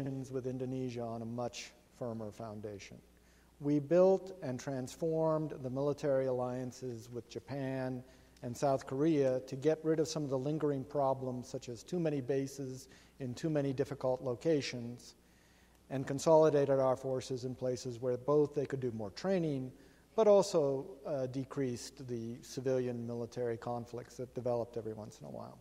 relations with Indonesia on a much firmer foundation. We built and transformed the military alliances with Japan and South Korea to get rid of some of the lingering problems, such as too many bases in too many difficult locations, and consolidated our forces in places where both they could do more training, but also decreased the civilian-military conflicts that developed every once in a while.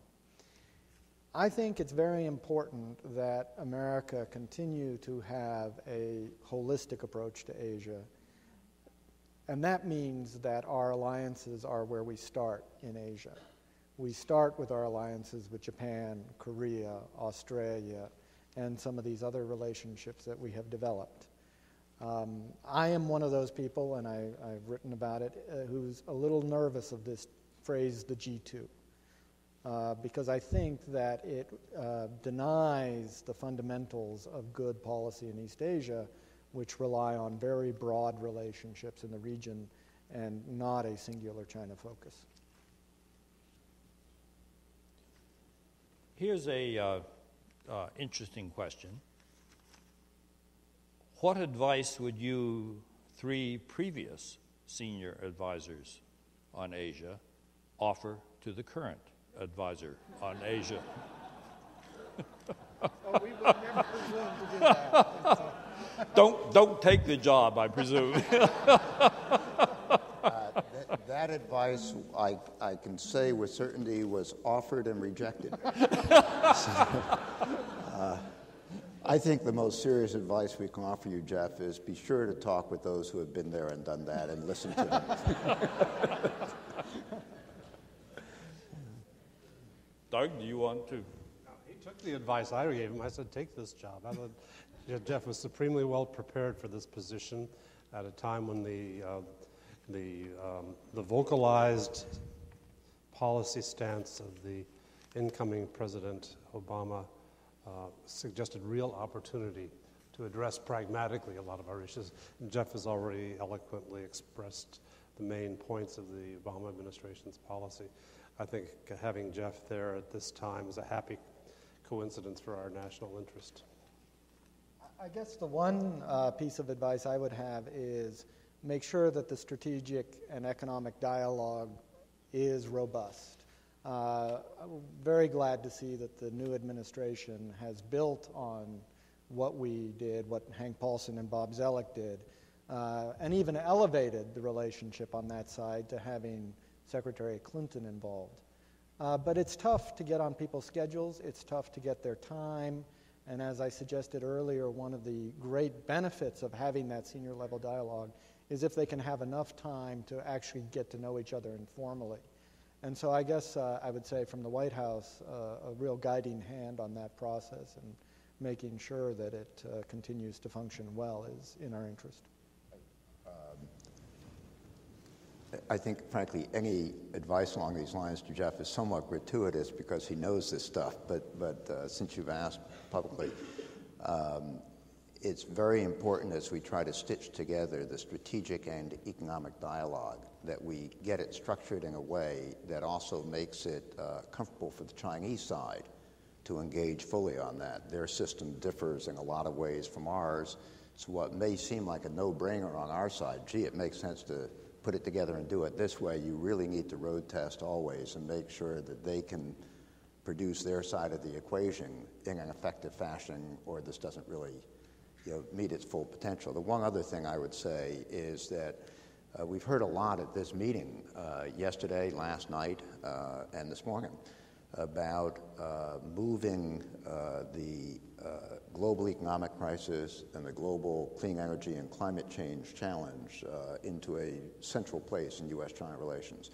I think it's very important that America continue to have a holistic approach to Asia, and that means that our alliances are where we start in Asia. We start with our alliances with Japan, Korea, Australia, and some of these other relationships that we have developed. I am one of those people, and I've written about it, who's a little nervous of this phrase, the G2. Because I think that it denies the fundamentals of good policy in East Asia, which rely on very broad relationships in the region and not a singular China focus. Here's a interesting question. What advice would you three previous senior advisors on Asia offer to the current advisor on Asia? Oh, we would never presume to do that. Don't take the job, I presume. That advice, I can say with certainty, was offered and rejected. I think the most serious advice we can offer you, Jeff, is be sure to talk with those who have been there and done that and listen to them. Doug, do you want to? He took the advice I gave him. I said, take this job. I thought Jeff was supremely well prepared for this position at a time when the vocalized policy stance of the incoming President Obama suggested real opportunity to address pragmatically a lot of our issues. And Jeff has already eloquently expressed the main points of the Obama administration's policy. I think having Jeff there at this time is a happy coincidence for our national interest. I guess the one piece of advice I would have is make sure that the strategic and economic dialogue is robust. I'm very glad to see that the new administration has built on what we did, what Hank Paulson and Bob Zoellick did, and even elevated the relationship on that side to having Secretary Clinton involved. But it's tough to get on people's schedules. It's tough to get their time. And as I suggested earlier, one of the great benefits of having that senior level dialogue is if they can have enough time to actually get to know each other informally. And so I guess I would say from the White House, a real guiding hand on that process and making sure that it continues to function well is in our interest. I think, frankly, any advice along these lines to Jeff is somewhat gratuitous because he knows this stuff. But since you've asked publicly, it's very important as we try to stitch together the strategic and economic dialogue that we get it structured in a way that also makes it comfortable for the Chinese side to engage fully on that. Their system differs in a lot of ways from ours. So what may seem like a no-brainer on our side, gee, it makes sense to put it together and do it this way, you really need to road test always and make sure that they can produce their side of the equation in an effective fashion, or this doesn't really meet its full potential. The one other thing I would say is that we've heard a lot at this meeting yesterday, last night, and this morning about moving the global economic crisis and the global clean energy and climate change challenge into a central place in U.S.-China relations.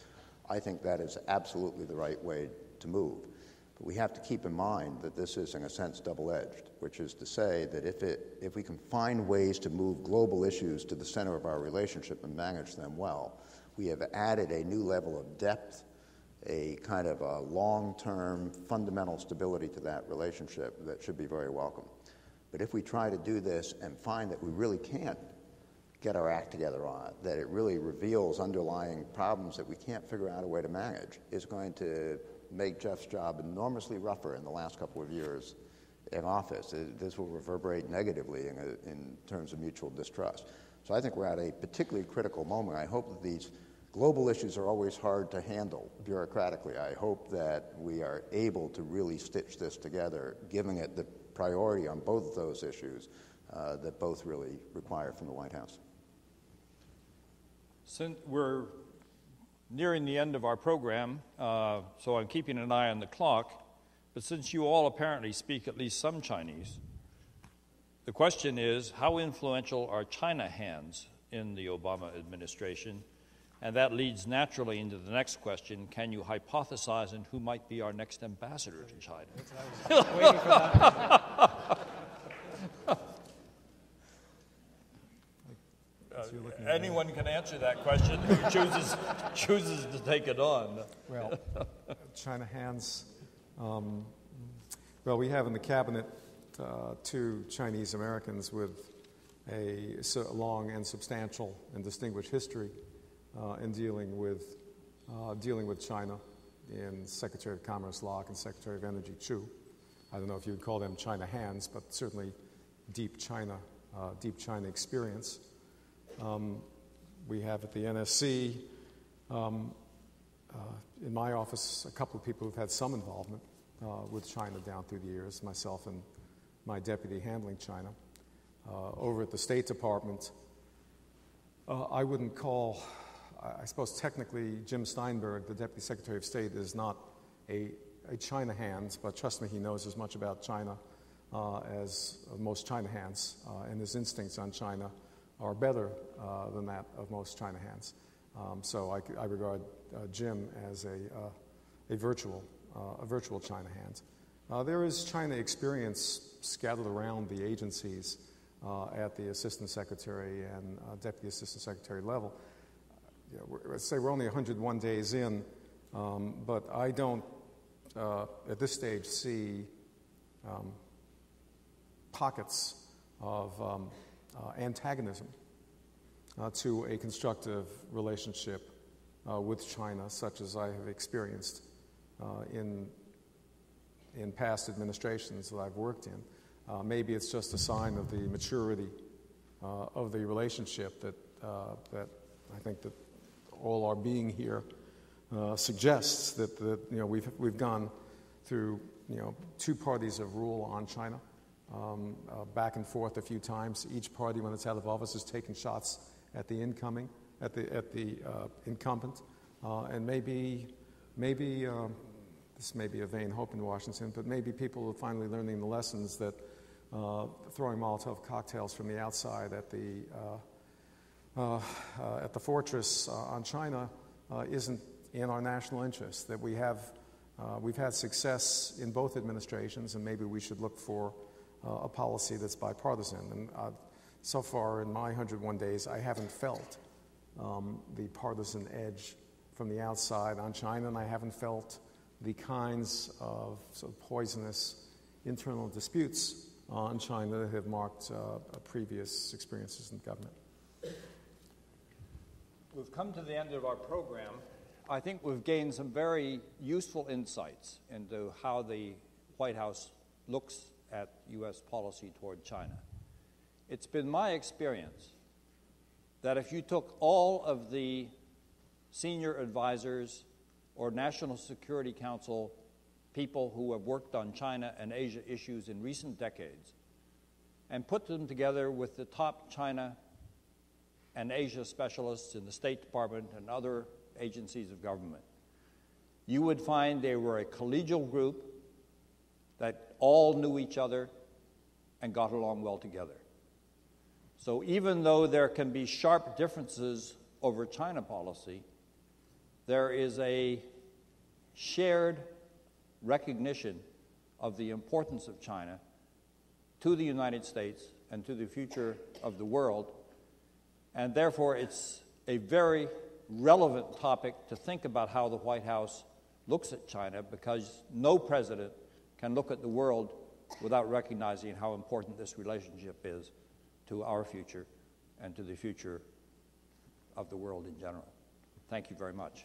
I think that is absolutely the right way to move. But we have to keep in mind that this is, in a sense, double-edged, which is to say that if we can find ways to move global issues to the center of our relationship and manage them well, we have added a new level of depth, a kind of a long-term fundamental stability to that relationship that should be very welcome. But if we try to do this and find that we really can't get our act together on it, that it really reveals underlying problems that we can't figure out a way to manage, is going to make Jeff's job enormously rougher in the last couple of years in office. This will reverberate negatively in terms of mutual distrust. So I think we're at a particularly critical moment. I hope that these global issues are always hard to handle bureaucratically. I hope that we are able to really stitch this together, giving it the priority on both of those issues that both really require from the White House. Since we're nearing the end of our program, so I'm keeping an eye on the clock, but since you all apparently speak at least some Chinese, the question is, how influential are China hands in the Obama administration? And that leads naturally into the next question: can you hypothesize on who might be our next ambassador to China? I was waiting for that. Anyone can answer that question who chooses to take it on. Well, China hands. Well, we have in the cabinet 2 Chinese Americans with a long and substantial and distinguished history in dealing with China, in Secretary of Commerce Locke and Secretary of Energy Chu. I don't know if you would call them China hands, but certainly deep China experience. We have at the NSC, in my office, a couple of people who've had some involvement with China down through the years, myself and my deputy handling China. Over at the State Department, I wouldn't call, I suppose technically Jim Steinberg, the Deputy Secretary of State, is not a China hands, but trust me, he knows as much about China as most China hands, and his instincts on China are better than that of most China hands. So I regard Jim as a virtual China hand. There is China experience scattered around the agencies at the Assistant Secretary and Deputy Assistant Secretary level. Let's say we're only 101 days in, but I don't, at this stage, see pockets of antagonism to a constructive relationship with China, such as I have experienced in past administrations that I've worked in. Maybe it's just a sign of the maturity of the relationship that I think that all our being here suggests that we've gone through 2 parties of rule on China, back and forth a few times. Each party, when it's out of office, has taken shots at the incumbent, and maybe this may be a vain hope in Washington, but maybe people are finally learning the lessons that throwing Molotov cocktails from the outside at the fortress on China isn't in our national interest. That we've had success in both administrations, and maybe we should look for a policy that's bipartisan. And so far in my 101 days, I haven't felt the partisan edge from the outside on China, and I haven't felt the kinds of sort of poisonous internal disputes on China that have marked previous experiences in government. We've come to the end of our program. I think we've gained some very useful insights into how the White House looks at U.S. policy toward China. It's been my experience that if you took all of the senior advisors or National Security Council people who have worked on China and Asia issues in recent decades and put them together with the top China and Asia specialists in the State Department and other agencies of government, you would find they were a collegial group that all knew each other and got along well together. So even though there can be sharp differences over China policy, there is a shared recognition of the importance of China to the United States and to the future of the world, and therefore it's a very relevant topic to think about how the White House looks at China, because no president can look at the world without recognizing how important this relationship is to our future and to the future of the world in general. Thank you very much.